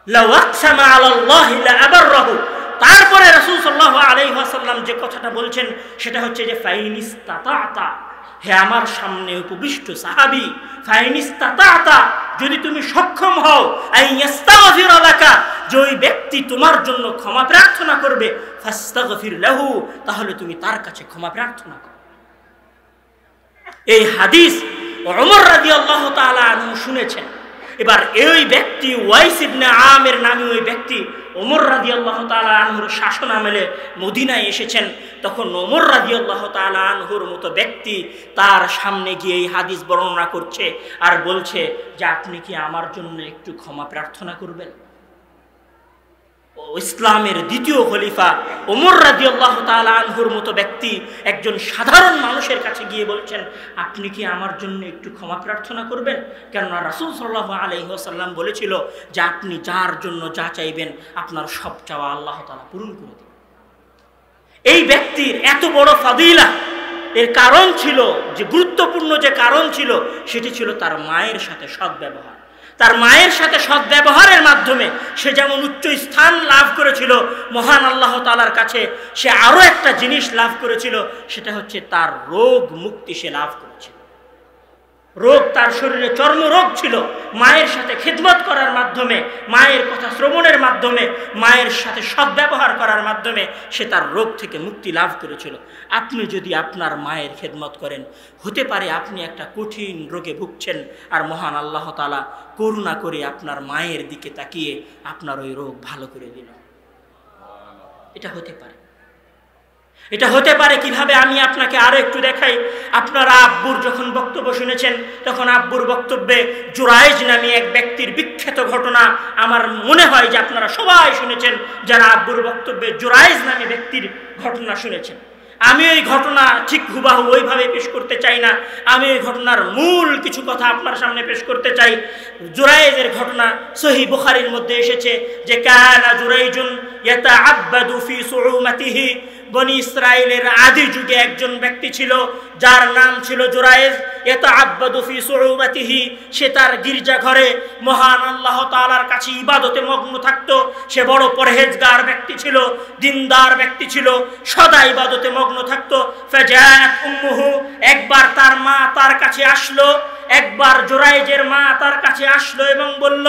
লাউ আকসামা আলাল্লাহি লা আবাররাহু। তারপরে রাসূল সাল্লাল্লাহু আলাইহি ওয়াসাল্লাম যে কথাটা বলছেন সেটা হচ্ছে যে ফাইনিস্তাতা'তা, হে আমার সামনে উপবিষ্ট সাহাবী, ফাইনিস্তাতা'তা, যদি তুমি সক্ষম হও, আইয়াস্তাগফিরা লাকা, যে ওই ব্যক্তি তোমার জন্য ক্ষমা প্রার্থনা করবে, ফাস্তাগফির লাহু, তাহলে তুমি তার কাছে ক্ষমা প্রার্থনা করো। এই হাদিস ওমর রাদিয়াল্লাহু তাআলা আনহু শুনেছেন। এবার এই ব্যক্তি ওয়াইস ইবনে আমির নামে ওই ব্যক্তি ওমর রাদিয়াল্লাহু তাআলা আনহুর শাসন আমলে মদিনায় এসেছেন। তখন ওমর রাদিয়াল্লাহু তাআলা আনহুর মতো ব্যক্তি তার সামনে গিয়ে এই হাদিস বর্ণনা করছে আর বলছে যে আপনি কি আমার জন্য একটু ক্ষমা প্রার্থনা করবেন? ইসলামের দ্বিতীয় খলিফা ওমর রাদিয়াল্লাহু তাআলা আনহুর মতো ব্যক্তি একজন সাধারণ মানুষের কাছে গিয়ে বলছেন আপনি কি আমার জন্য একটু ক্ষমা প্রার্থনা করবেন? কেননা রাসূল সাল্লাল্লাহু আলাইহি ওয়াসাল্লাম বলেছিল যে আপনি যার জন্য যা চাইবেন আপনার সব চাওয়া আল্লাহ তাআলা পূরণ করে দেবেন। এই ব্যক্তির এত বড় ফাদিলা, এর কারণ ছিল যে গুরুত্বপূর্ণ যে কারণ ছিল সেটি ছিল তার মায়ের সাথে সদ্ব্যবহার। তার মায়ের সাথে সদ্ব্যবহারের মাধ্যমে সে যেমন উচ্চ স্থান লাভ করেছিল মহান আল্লাহ তাআলার কাছে, সে আরো একটা জিনিস লাভ করেছিল, সেটা হচ্ছে তার রোগ মুক্তি সে লাভ করেছিল। রোগ, তার শরীরে চর্মরোগ ছিল, মায়ের সাথে খিদমত করার মাধ্যমে, মায়ের কথা শ্রবণের মাধ্যমে, মায়ের সাথে সদ্ব্যবহার করার মাধ্যমে সে তার রোগ থেকে মুক্তি লাভ করেছিল। আপনি যদি আপনার মায়ের খিদমত করেন, হতে পারে আপনি একটা কঠিন রোগে ভুগছেন আর মহান আল্লাহ তাআলা করুণা করে আপনার মায়ের দিকে তাকিয়ে আপনার ওই রোগ ভালো করে দিল। এটা হতে পারে। এটা হতে পারে কিভাবে আমি আপনাকে আরো একটু দেখাই। আপনারা আব্বুর যখন বক্তব্য শুনেছেন তখন আব্বুর বক্তব্যে জুরাইজ নামে এক ব্যক্তির বিখ্যাত ঘটনা আমার মনে হয় যে আপনারা সবাই শুনেছেন, যারা আব্বুর বক্তব্যে জুরাইজ নামে ব্যক্তির ঘটনা শুনেছেন। আমি ওই ঘটনা ঠিক হুবাহু ওইভাবে পেশ করতে চাই না, আমি ওই ঘটনার মূল কিছু কথা আপনার সামনে পেশ করতে চাই। জুরাইজের ঘটনা সহিহ বুখারীর মধ্যে এসেছে যে কানা জুরাইজুন ইয়াতাআব্বাদু ফি সুউমাতিহি, বনি ইসরাইলের আদি যুগে একজন ব্যক্তি ছিল যার নাম ছিল জুরাইজ। ইয়াতাআব্বাদু ফি সুউমাতিহি, সে তার গির্জা ঘরে মহান আল্লাহ তাআলার কাছে ইবাদতে মগ্ন থাকতো। সে বড় পরহেজগার ব্যক্তি ছিল, দিনদার ব্যক্তি ছিল, সদা ইবাদতে মগ্ন থাকতো। ফাজাআত উম্মুহু, একবার তার মা তার কাছে আসলো, একবার জুরাইজের মা তার কাছে আসলো এবং বলল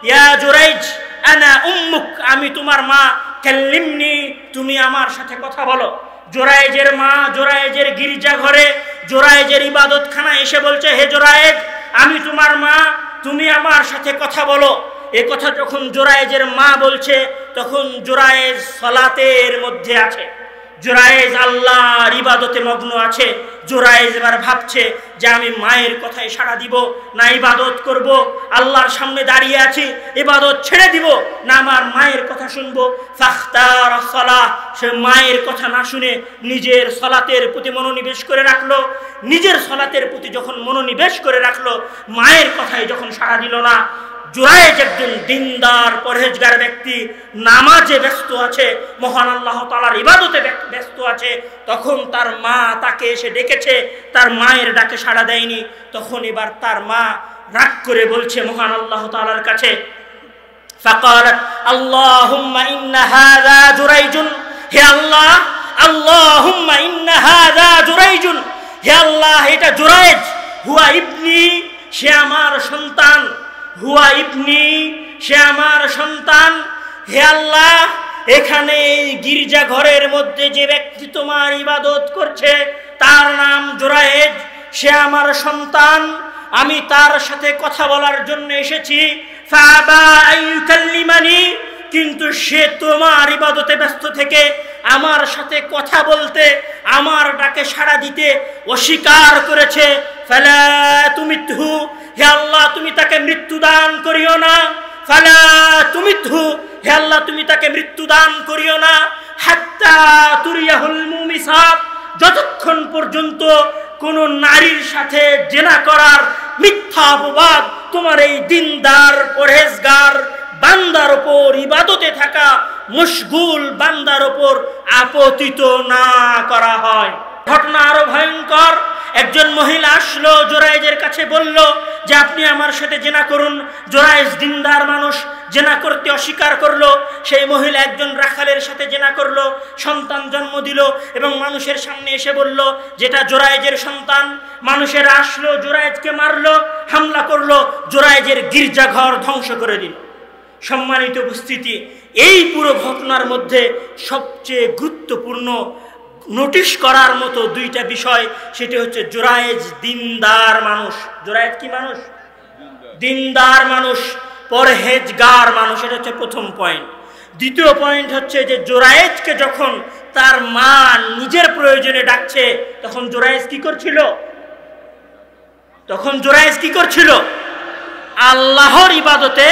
ইয়া জুরাইজ আনা উম্মুক, আমি তোমার মা, কাল্লিমনি, তুমি আমার সাথে কথা বলো। জুরাইজের মা জুরাইজের গির্জা ঘরে জুরাইজের ইবাদতখানা এসে বলছে হে জুরাইজ, আমি তোমার মা, তুমি আমার সাথে কথা বলো। এ কথা যখন জুরাইজের মা বলছে তখন জুরাইজ সালাতের মধ্যে আছে, জুরাইজ আল্লাহর ইবাদতে মগ্ন আছে। জুরাইজ এবার ভাবছে যে আমি মায়ের কথায় সাড়া দিব না ইবাদত করব, আল্লাহর সামনে দাঁড়িয়ে আছি, ইবাদত ছেড়ে দিব না আমার মায়ের কথা শুনবো। ফাখতার সালাহ, সে মায়ের কথা না শুনে নিজের সালাতের প্রতি মনোনিবেশ করে রাখলো। নিজের সালাতের প্রতি যখন মনোনিবেশ করে রাখলো, মায়ের কথায় যখন সাড়া দিল না, জুরাইজ একজন দিনদার পরহেজগার ব্যক্তি, নামাজে ব্যস্ত আছে, মহান আল্লাহ তাআলার ইবাদতে ব্যস্ত আছে, তখন তার মা তাকে এসে ডেকেছে, তার মায়ের ডাকে সাড়া দেয়নি। তখন এবার তার মা রাগ করে বলছে মহান আল্লাহ তাআলার কাছে, ফাকালাত আল্লাহুম্মা ইন্না হাযা জুরাইজুন, হে আল্লাহ, আল্লাহুম্মা ইন্না হাযা জুরাইজুন, হে আল্লাহ, এটা জুরাইজ, হুয়া ইবনি, সে আমার সন্তান, হুয়া ইবনি, সে আমার সন্তান। হে আল্লাহ, এখানে এই গির্জা ঘরের মধ্যে যে ব্যক্তি তোমার ইবাদত করছে তার নাম জুরাইজ, সে আমার সন্তান, আমি তার সাথে কথা বলার জন্য এসেছি। ফাবা আইয়ুকাল্লিমানি, কিন্তু সে তোমার ইবাদতে ব্যস্ত থেকে আমার সাথে কথা বলতে, আমার ডাকে সাড়া দিতে অস্বীকার করেছে। ফালা তুমিতহু, হে আল্লাহ তুমি তাকে মৃত্যু দান করিও না। ফালা তুমিতহু, হে আল্লাহ তুমি তাকে মৃত্যু দান করিও না। হাত্তা তুরিয়াহুল মুমিসাত, যতক্ষণ পর্যন্ত কোন নারীর সাথে জেনা করার মিথ্যা অপবাদ তোমার এই দিনদার পরহেজগার বান্দার উপর, ইবাদতে থাকা মশগুল বান্দার উপর আপতিত না করা হয়। ঘটনা আরো ভয়ঙ্কর। একজন মহিলা আসলো জুরাইজের কাছে, বলল যে আপনি আমার সাথে জেনা করুন। জুরাইজ দিনদার মানুষ, জেনা করতে অস্বীকার করলো, সেই মহিলা একজন রাখালের সাথে জেনা করলো, সন্তান জন্ম দিল এবং মানুষের সামনে এসে বলল যেটা জোরায়েজের সন্তান। মানুষেরা আসলো, জোরায়েজকে মারলো, হামলা করলো, জোরায়েজের গির্জাঘর ধ্বংস করে দিল। সম্মানিত উপস্থিতি, এই পুরো ঘটনার মধ্যে সবচেয়ে গুরুত্বপূর্ণ নোটিশ করার মতো দুইটা বিষয়, সেটি হচ্ছে জোরায়েজ দিনদার মানুষ। জোরায়েজ কি মানুষ? দিনদার মানুষ, পরহেজগার মানুষ। এটা হচ্ছে প্রথম পয়েন্ট। দ্বিতীয় পয়েন্ট হচ্ছে যে জোরায়েজকে যখন তার মা নিজের প্রয়োজনে ডাকছে, তখন জোরায়েজ কি করছিল? আল্লাহর ইবাদতে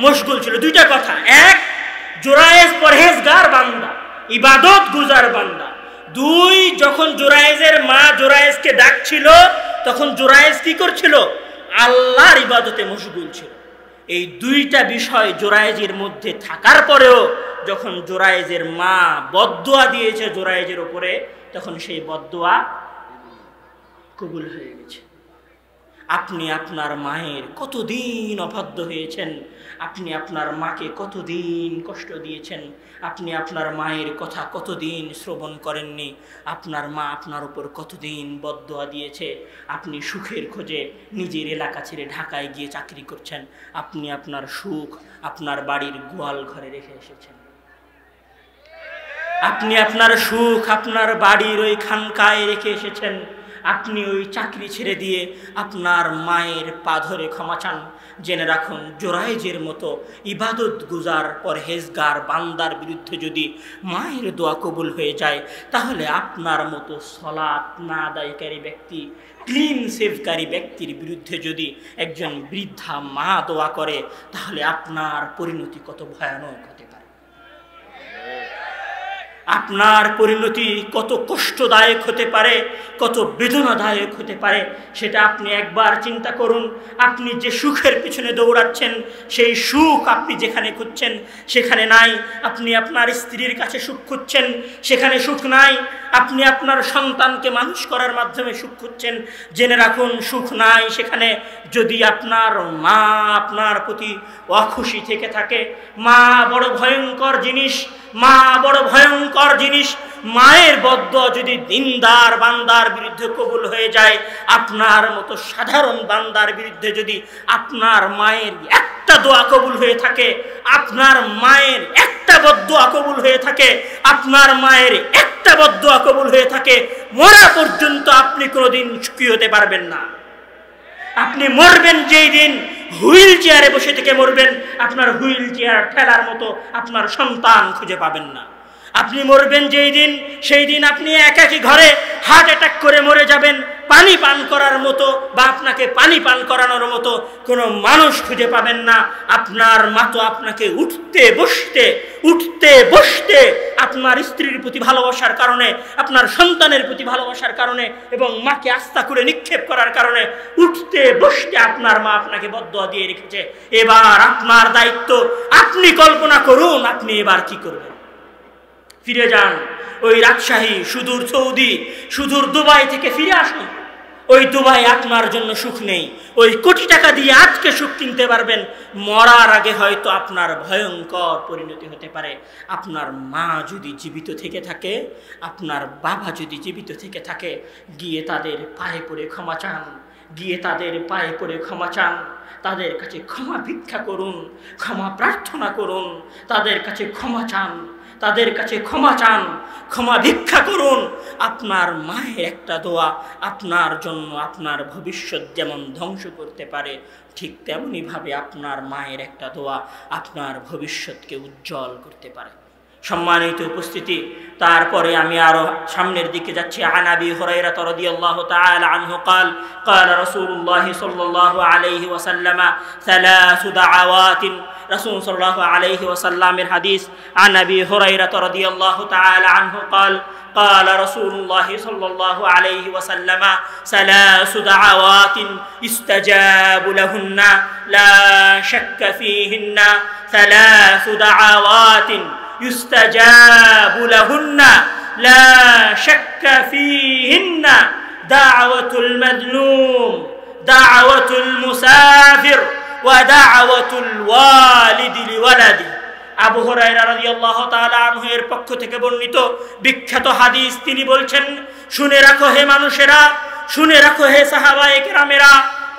মশগুল ছিল। দুইটা কথা, এক, জোরায়েজ পরহেজগার বান্দা, ইবাদত গুজার বান্দা। দুই, যখন জোরায়েজের মা জোরায়েজকে ডাকছিল তখন জোরায়েজ কি করছিল? আল্লাহর ইবাদতে মশগুল ছিল। এই দুইটা বিষয় জোরায়েজের মধ্যে থাকার পরেও যখন জোরায়েজের মা বদদুয়া দিয়েছে জোরায়েজের উপরে, তখন সেই বদদুয়া কবুল হয়ে গেছে। আপনি আপনার মায়ের কতদিন অবাধ্য হয়েছেন, আপনি আপনার মাকে কতদিন কষ্ট দিয়েছেন, আপনি আপনার মায়ের কথা কতদিন শ্রবণ করেননি, আপনার মা আপনার উপর কতদিন বদদুয়া দিয়েছে। আপনি সুখের খোঁজে নিজের এলাকা ছেড়ে ঢাকায় গিয়ে চাকরি করছেন, আপনি আপনার সুখ আপনার বাড়ির গোয়াল ঘরে রেখে এসেছেন। আপনি আপনার সুখ আপনার বাড়ির ওই খানকায় রেখে এসেছেন। আপনি ওই চাকরি ছেড়ে দিয়ে আপনার মায়ের পা ধরে ক্ষমা চান। জেনে রাখুন, জোরায়েজের মতো ইবাদত গুজার পরহেজগার বান্দার বিরুদ্ধে যদি মায়ের দোয়া কবুল হয়ে যায়, তাহলে আপনার মতো সলাত না আদায়কারী ব্যক্তি, ক্লিন সেভকারী ব্যক্তির বিরুদ্ধে যদি একজন বৃদ্ধা মা দোয়া করে, তাহলে আপনার পরিণতি কত ভয়ানক হতে পারে। আপনার পরিণতি কত কষ্টদায়ক হতে পারে, কত বেদনাদায়ক হতে পারে, সেটা আপনি একবার চিন্তা করুন। আপনি যে সুখের পিছনে দৌড়াচ্ছেন, সেই সুখ আপনি যেখানে খুঁজছেন সেখানে নাই। আপনি আপনার স্ত্রীর কাছে সুখ খুঁজছেন, সেখানে সুখ নাই। আপনি আপনার সন্তানকে মানুষ করার মাধ্যমে সুখ খুঁজছেন, জেনে রাখুন সুখ নাই সেখানে। যদি আপনার মা আপনার প্রতি অখুশি থেকে থাকে, মা বড় ভয়ঙ্কর জিনিস, মা বড় ভয়ঙ্কর জিনিস। মায়ের বদদুয়া যদি দিনদার বান্দার বিরুদ্ধে কবুল হয়ে যায়, আপনার মতো সাধারণ বান্দার বিরুদ্ধে যদি আপনার মায়ের একটা দোয়া কবুল হয়ে থাকে, আপনার মায়ের একটা বদদুয়া কবুল হয়ে থাকে, আপনার মায়ের একটা বদদুয়া কবুল হয়ে থাকে, মরা পর্যন্ত আপনি কোনোদিন সুখী হতে পারবেন না। আপনি মরবেন যেই দিন, হুইল চেয়ারে বসে থেকে মরবেন, আপনার হুইল চেয়ার ঠেলার মতো আপনার সন্তান খুঁজে পাবেন না। আপনি মরবেন যেই দিন, সেই দিন আপনি একাকী ঘরে হার্ট অ্যাটাক করে মরে যাবেন। পানি পান করার মতো বা আপনাকে পানি পান করানোর মতো কোনো মানুষ খুঁজে পাবেন না। আপনার মা তো আপনাকে উঠতে বসতে আপনার স্ত্রীর প্রতি ভালোবাসার কারণে, আপনার সন্তানের প্রতি ভালোবাসার কারণে এবং মাকে আস্থা করে নিক্ষেপ করার কারণে উঠতে বসতে আপনার মা আপনাকে বদদুয়া দিয়ে রেখেছে। এবার আপনার দায়িত্ব, আপনি কল্পনা করুন আপনি এবার কি করবেন। ফিরে যান ওই রাজশাহী, সুদূর সৌদি, সুদূর দুবাই থেকে ফিরে আসুন। ওই দুবাই আপনার জন্য সুখ নেই। ওই কোটি টাকা দিয়ে আজকে সুখ কিনতে পারবেন, মরার আগে হয়তো আপনার ভয়ঙ্কর পরিণতি হতে পারে। আপনার মা যদি জীবিত থেকে থাকে, আপনার বাবা যদি জীবিত থেকে থাকে, গিয়ে তাদের পায়ে পড়ে ক্ষমা চান, গিয়ে তাদের পায়ে পড়ে ক্ষমা চান, তাদের কাছে ক্ষমা ভিক্ষা করুন, ক্ষমা প্রার্থনা করুন, তাদের কাছে ক্ষমা চান, তাদের কাছে ক্ষমা চান, ক্ষমা ভিক্ষা করুন। আপনার মায়ের একটা দোয়া আপনার জন্য আপনার ভবিষ্যৎ যেমন ধ্বংস করতে পারে, ঠিক তেমনিভাবে আপনার মায়ের একটা দোয়া আপনার ভবিষ্যৎকে উজ্জ্বল করতে পারে। সম্মানিত উপস্থিতি, তারপরে আমি আরো সামনের দিকে যাচ্ছি। আন আবি হুরায়রা রাদিয়াল্লাহু তাআলা আনহু قال قال رسول الله صلى الله عليه وسلم ثلاث دعوات। রাসূল সাল্লাল্লাহু আলাইহি ওয়াসাল্লামের হাদিস। আন আবি হুরায়রা রাদিয়াল্লাহু তাআলা আনহু قال قال رسول الله صلى الله عليه وسلم ثلاث دعوات يستجاب لهن لا شك فيهن ثلاث دعوات يستجاب لهن لا شك فيهن دعوة المظلوم، دعوة المسافر، ওয়া দাওয়াতুল ওয়ালিদি লিওয়ালাদি। আবু হুরায়রা রাদিয়াল্লাহু তাআলা আনহু এর পক্ষ থেকে বর্ণিত বিখ্যাত হাদিস, তিনি বলছেন, শুনে রাখো হে মানুষেরা, শুনে রাখো হে সাহাবায়ে কেরামেরা,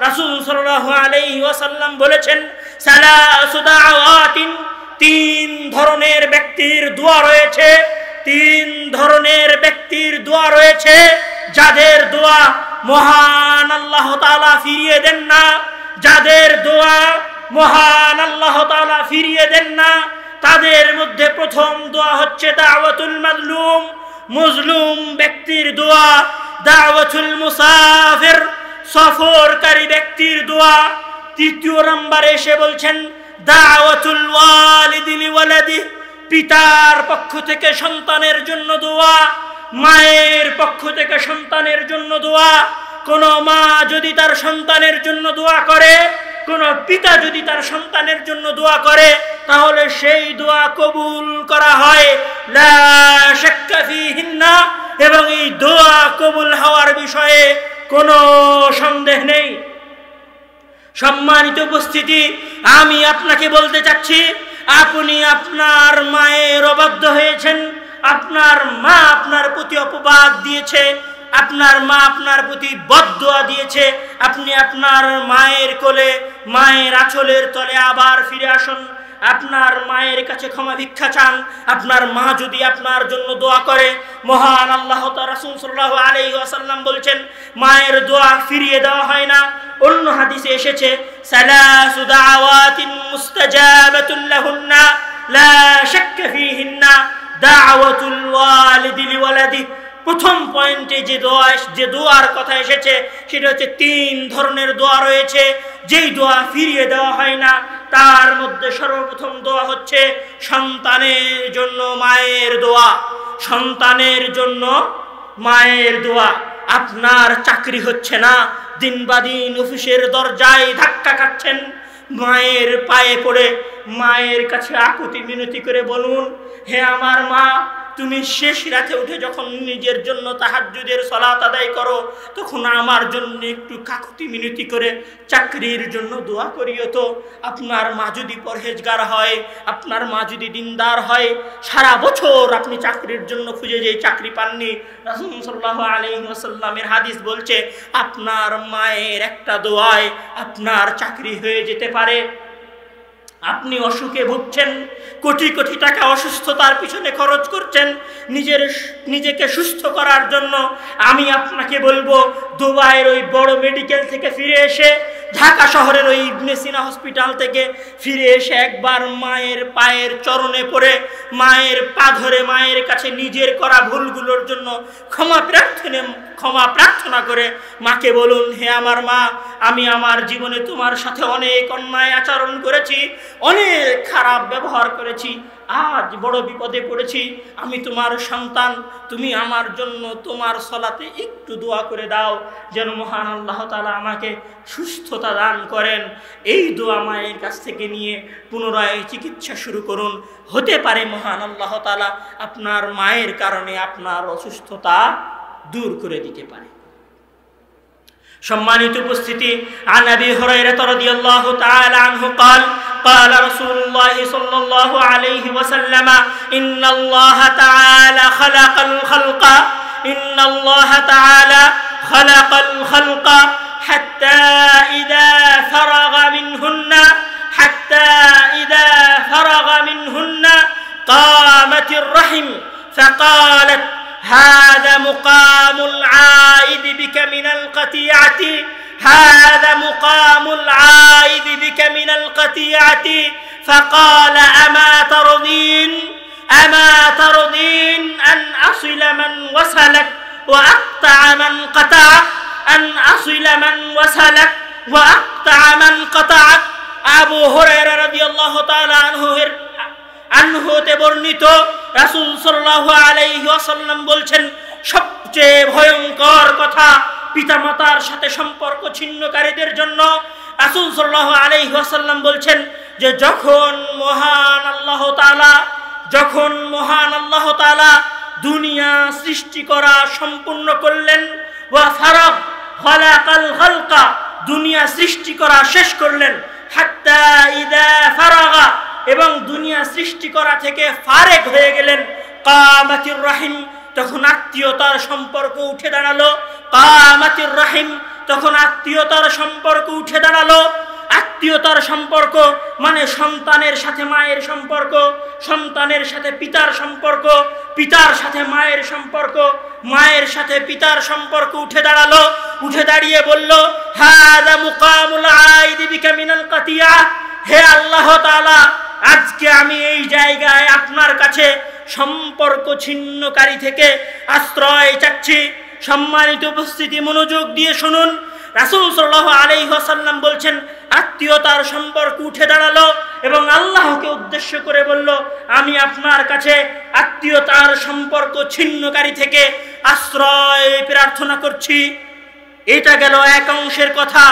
রাসূল সাল্লাল্লাহু আলাইহি ওয়াসাল্লাম বলেছেন, সালাসু দাওয়াতিন, তিন ধরনের ব্যক্তির দোয়া রয়েছে, তিন ধরনের ব্যক্তির দোয়া রয়েছে যাদের দোয়া মহান আল্লাহ তাআলা ফিরিয়ে দেন না, যাদের দোয়া মহান আল্লাহ তাআলা ফিরিয়ে দেন না। তাদের মধ্যে প্রথম দোয়া হচ্ছে দাওয়াতুল মাজলুম, মজলুম ব্যক্তির দোয়া, দাওয়াতুল মুসাফির, সফরকারী ব্যক্তির দোয়া। তৃতীয় নম্বরে এসে বলছেন দাওয়াতুল ওয়ালিদি লিওয়ালাদি, পিতার পক্ষ থেকে সন্তানের জন্য দোয়া, মায়ের পক্ষ থেকে সন্তানের জন্য দোয়া। কোন মা যদি তার সন্তানের জন্য দোয়া করে, কোন পিতা যদি তার সন্তানের জন্য দোয়া করে, তাহলে সেই দোয়া কবুল করা হয়, লা শাক্কা ফীহিন্না, এবং এই দোয়া কবুল হওয়ার বিষয়ে কোনো সন্দেহ নেই। সম্মানিত উপস্থিতি, আমি আপনাকে বলতে চাচ্ছি, আপনি আপনার মায়ের অবাধ্য হয়েছেন, আপনার মা আপনার প্রতি অপবাদ দিয়েছে, আপনার মা আপনার প্রতি বদদোয়া দিয়েছে, আপনি আপনার মায়ের কোলে, মায়ের আঁচলের তলে আবার ফিরে আসুন, আপনার মায়ের কাছে ক্ষমা ভিক্ষা চান। আপনার মা যদি আপনার জন্য দোয়া করে, মহান আল্লাহ তাআলা, রাসূল সাল্লাল্লাহু আলাইহি ওয়াসাল্লাম বলছেন, মায়ের দোয়া ফিরিয়ে দেওয়া হয় না। অন্য হাদিসে এসেছে, সালাসু দাওয়াতিন মুস্তাজাবাতুন লাহুন্না লা শাক্কা ফীহিন্না দাওয়াতুল ওয়ালিদি লিওয়ালাদি। প্রথম পয়েন্টে যে দোয়ার কথা এসেছে সেটা হচ্ছে তিন ধরনের দোয়া রয়েছে যেই দোয়া ফিরিয়ে দেওয়া হয় না। তার মধ্যে সর্বপ্রথম দোয়া হচ্ছে সন্তানের জন্য মায়ের দোয়া, সন্তানের জন্য মায়ের দোয়া। আপনার চাকরি হচ্ছে না, দিন বা দিন অফিসের দরজায় ধাক্কা খাচ্ছেন, মায়ের পায়ে পড়ে মায়ের কাছে আকুতি মিনতি করে বলুন, হে আমার মা, তুমি শেষ রাতে উঠে যখন নিজের জন্য তাহাজ্জুদের সালাত আদায় করো, তখন আমার জন্য একটু কাকুতি মিনতি করে চাকরির জন্য দোয়া করিও তো। আপনার মা যদি পরহেজগার হয়, আপনার মা যদি দিনদার হয়, সারা বছর আপনি চাকরির জন্য খুঁজে যে চাকরি পাননি, রাসূল সাল্লাল্লাহু আলাইহি ওয়াসাল্লামের হাদিস বলছে আপনার মায়ের একটা দোয়ায় আপনার চাকরি হয়ে যেতে পারে। আপনি অসুখে ভুগছেন, কোটি কোটি টাকা অসুস্থতার পিছনে খরচ করছেন নিজেকে সুস্থ করার জন্য। আমি আপনাকে বলবো, দুবাইয়ের ওই বড় মেডিকেল থেকে ফিরে এসে, ঢাকা শহরের ওই ইবনে সিনা হসপিটাল থেকে ফিরে এসে একবার মায়ের পায়ের চরণে পড়ে, মায়ের পা ধরে মায়ের কাছে নিজের করা ভুলগুলোর জন্য ক্ষমা প্রার্থনা করে মাকে বলুন, হে আমার মা, আমি আমার জীবনে তোমার সাথে অনেক অন্যায় আচরণ করেছি, অনেক খারাপ ব্যবহার করেছি, আজ বড় বিপদে পড়েছি, আমি তোমার সন্তান, তুমি আমার জন্য তোমার সালাতে একটু দোয়া করে দাও যেন মহান আল্লাহ তাআলা আমাকে সুস্থতা দান করেন। এই দোয়া মায়ের কাছ থেকে নিয়ে পুনরায় চিকিৎসা শুরু করুন, হতে পারে মহান আল্লাহ তাআলা আপনার মায়ের কারণে আপনার অসুস্থতা দূর করে দিতে পারে। সম্মানিত উপস্থিতি, আন আবি হুরায়রা রাদিয়াল্লাহু তাআলা আনহু قال قال رسول الله صلى الله عليه وسلم إن الله تعالى خلق الخلق إن الله تعالى خلق الخلق حتى إذا فرغ منهن قامت الرحم فقالت هذا مقام العائد بك من القطيعة هذا مقام العائد بك من القطيعة فقال أما ترضين أن أصل من وصلك وأقطع من قطعك أن أصل من وصلك وأقطع من قطعك। আবু হুরায়রা রাদিয়াল্লাহু তাআলা আনহুতে বর্ণিত, রাসূল সাল্লাল্লাহু আলাইহি ওয়াসাল্লাম বলছেন, সবচেয়ে ভয়ঙ্কর কথা পিতামাতার সাথে সম্পর্ক ছিন্নকারীদের জন্য। রাসূল সাল্লাল্লাহু আলাইহি ওয়াসাল্লাম বলছেন যে যখন মহান আল্লাহ তাআলা দুনিয়া সৃষ্টি করা সম্পূর্ণ করলেন, ওয়া ফারাগ খালাকাল খালকা, দুনিয়া সৃষ্টি করা শেষ করলেন, হাত্তা ইযা ফারাগা, এবং দুনিয়া সৃষ্টি করা থেকে ফারেক হয়ে গেলেন। কামাতির রহিম, তখন আত্মীয়তার সম্পর্ক উঠে দাঁড়ালো। কামাতির রহিম, তখন আত্মীয়তার সম্পর্ক উঠে দাঁড়ালো। আত্মীয়তার সম্পর্ক মানে সন্তানের সাথে মায়ের সম্পর্ক, সন্তানের সাথে পিতার সম্পর্ক, পিতার সাথে মায়ের সম্পর্ক, মায়ের সাথে পিতার সম্পর্ক উঠে দাঁড়ালো। উঠে দাঁড়িয়ে বলল, হাযা মুকামুল আইদি বিকা মিনাল কাতিয়া, হে আল্লাহ তাআলা, আজকে আমি এই জায়গায় আপনার কাছে সম্পর্ক ছিন্নকারী থেকে আশ্রয় চাচ্ছি। সম্মানিত উপস্থিতি, মনোযোগ দিয়ে শুনুন। রাসূল সাল্লাল্লাহু আলাইহি ওয়াসাল্লাম বলছেন, আত্মীয়তার সম্পর্ক উঠে দাঁড়ালো এবং আল্লাহকে উদ্দেশ্য করে বলল, আমি আপনার কাছে আত্মীয়তার সম্পর্ক ছিন্নকারী থেকে আশ্রয় প্রার্থনা করছি। এটা গেল এক অংশের কথা।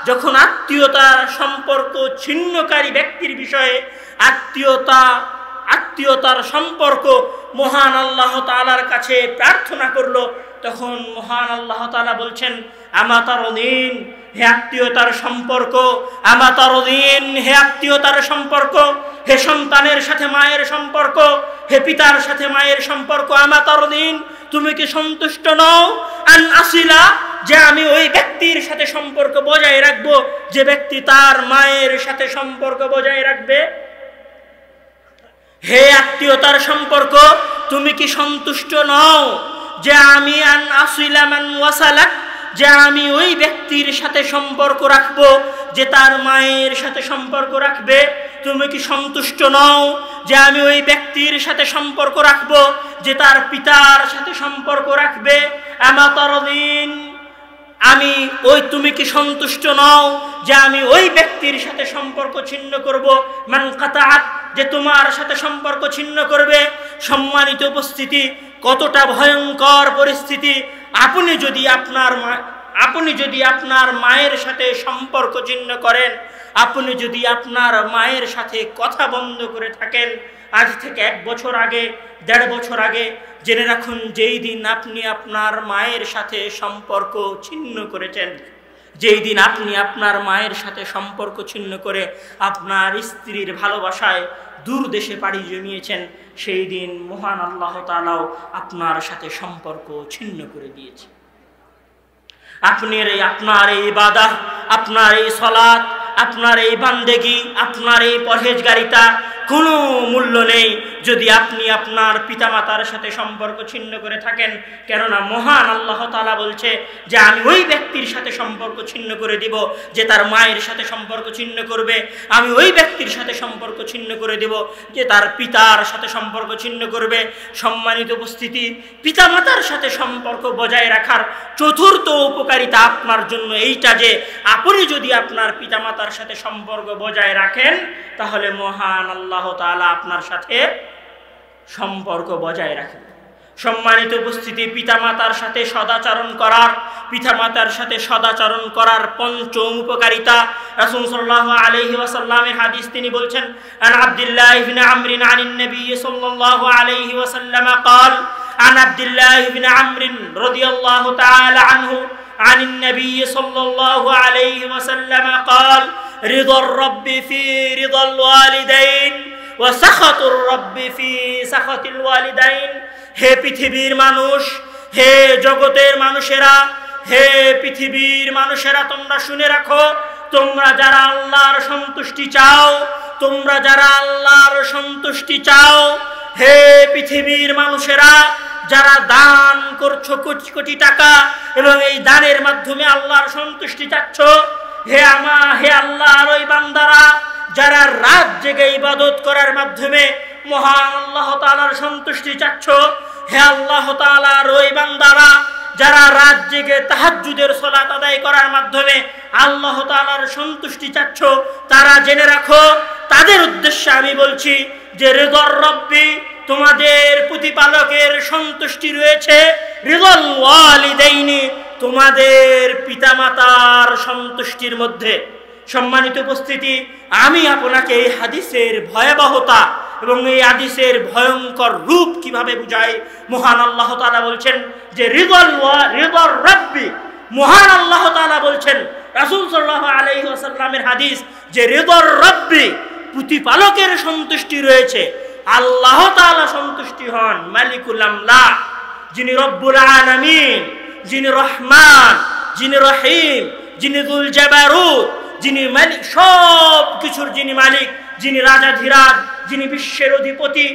যখন আত্মীয়তার সম্পর্ক ছিন্নকারী ব্যক্তির বিষয়ে আত্মীয়তার সম্পর্ক মহান আল্লাহ তাআলার কাছে প্রার্থনা করলো, তখন মহান আল্লাহ তাআলা বলছেন, আমা তারদিন, হে আত্মীয়তার সম্পর্ক, আমা তারদিন, হে আত্মীয়তার সম্পর্ক, হে সন্তানের সাথে মায়ের সম্পর্ক, হে পিতার সাথে মায়ের সম্পর্ক, আমা তারদিন, তুমি কি সন্তুষ্ট নও আন আসিলা, যে আমি ওই ব্যক্তির সাথে সম্পর্ক বজায় রাখবো যে ব্যক্তি তার মায়ের সাথে সম্পর্ক বজায় রাখবে। হে আত্মীয়তার সম্পর্ক, তুমি কি সন্তুষ্ট নও যে আমি আন আসিলা মান ওয়াসালাক, যে আমি ওই ব্যক্তির সাথে সম্পর্ক রাখবো যে তার মায়ের সাথে সম্পর্ক রাখবে? তুমি কি সন্তুষ্ট নও যে আমি ওই ব্যক্তির সাথে সম্পর্ক রাখবো যে তার পিতার সাথে সম্পর্ক রাখবে? আমা তারদিন, তুমি কি সন্তুষ্ট নও যে আমি ওই ব্যক্তির সাথে সম্পর্ক ছিন্ন করব মান কাতাআত, যে তোমার সাথে সম্পর্ক ছিন্ন করবে? সম্মানিত উপস্থিতি, কতটা ভয়ঙ্কর পরিস্থিতি! আপনি যদি আপনার মায়ের সাথে সম্পর্ক ছিন্ন করেন, আপনি যদি আপনার মায়ের সাথে কথা বন্ধ করে থাকেন, আজ থেকে 1 বছর আগে, 1.5 বছর আগে, জেনে রাখুন, যেই দিন আপনি আপনার মায়ের সাথে সম্পর্ক ছিন্ন করেছেন, যেই দিন আপনি আপনার মায়ের সাথে সম্পর্ক ছিন্ন করে আপনার স্ত্রীর ভালোবাসায় দূর দেশে পাড়ি জমিয়েছেন, সেই দিন মহান আল্লাহ তাআলাও আপনার সাথে সম্পর্ক ছিন্ন করে দিয়েছে। আপনার এই ইবাদত, আপনার এই সালাত, আপনার এই বান্দেগি, আপনার এই পরহেজগারিতা কোনো মূল্য নেই যদি আপনি আপনার পিতামাতার সাথে সম্পর্ক ছিন্ন করে থাকেন। কেননা মহান আল্লাহ তাআলা বলছে যে আমি ওই ব্যক্তির সাথে সম্পর্ক ছিন্ন করে দিব যে তার মায়ের সাথে সম্পর্ক ছিন্ন করবে, আমি ওই ব্যক্তির সাথে সম্পর্ক ছিন্ন করে দেব যে তার পিতার সাথে সম্পর্ক ছিন্ন করবে। সম্মানিত উপস্থিতি, পিতামাতার সাথে সম্পর্ক বজায় রাখার চতুর্থ উপকারিতা আপনার জন্য এইটা যে আপনি যদি আপনার পিতামাতার সাথে সম্পর্ক বজায় রাখেন, তাহলে মহান আল্লাহ তাআলা আপনার সাথে সম্পর্ক বজায় রাখেন। সম্মানিত উপস্থিতি, পিতামাতার সাথে সদাচরণ করার পঞ্চম উপকারিতা, রাসূল সাল্লাল্লাহু আলাইহি ওয়াসাল্লামের হাদিস, তিনি বলছেন, আন আব্দুল্লাহ ইবনে আমর আনিন নবী সাল্লাল্লাহু আলাইহি ওয়াসাল্লাম قال عن عبد الله بن عمرو رضي الله تعالى عنه عن النبي صلى الله عليه وسلم قال رضا الرب في رضا الوالدين وسخط الرب في سخط الوالدين। হে পৃথিবীর মানুষ, হে জগতের মানুষেরা, হে পৃথিবীর মানুষেরা, তোমরা শুনে রাখো, তোমরা যারা আল্লাহর সন্তুষ্টি চাও, হে পৃথিবীর মানুষেরা, যারা দান করছো কোটি কোটি টাকা এবং এই দানের মাধ্যমে আল্লাহর সন্তুষ্টি চাচ্ছ, হে আল্লাহর ওই বান্দারা, যারা রাত জেগে ইবাদত করার মাধ্যমে মহান আল্লাহ তাআলার সন্তুষ্টি চাচ্ছ, হে আল্লাহ তাআলার ওই বান্দারা, যারা রাত জেগে তাহাজ্জুদের সালাত আদায় করার মাধ্যমে আল্লাহ তাআলার সন্তুষ্টি চাচ্ছ, তারা জেনে রাখো, তাদের উদ্দেশ্যে আমি বলছি যে রিদার রব্বি, তোমাদের প্রতিপালকের সন্তুষ্টি রয়েছে, রিদাল ওয়ালিদাইনি, তোমাদের পিতামাতার সন্তুষ্টির মধ্যে। সম্মানিত উপস্থিতি, আমি আপনাকে এই হাদিসের ভয়াবহতা এবং এই হাদিসের ভয়ঙ্কর রূপ কিভাবে বুঝাই। মহান আল্লাহ তাআলা বলছেন যে রিদার রব্বি, মহান আল্লাহ তাআলা বলছেন, রাসূল সাল্লাল্লাহু আলাইহি ওয়াসাল্লামের হাদিস, যে রিদর রব্বি, প্রতিপালকের সন্তুষ্টি রয়েছে, আল্লাহ তাআলা সন্তুষ্টি হন। মালিকুল আমলাক, যিনি রব্বুল আলামিন, যিনি রহমান, যিনি রহিম, যিনি যুল জাবারুত, যিনি মালিক, সব কিছুর যিনি মালিক, যিনি রাজাধিরাজ, যিনি বিশ্বের অধিপতি।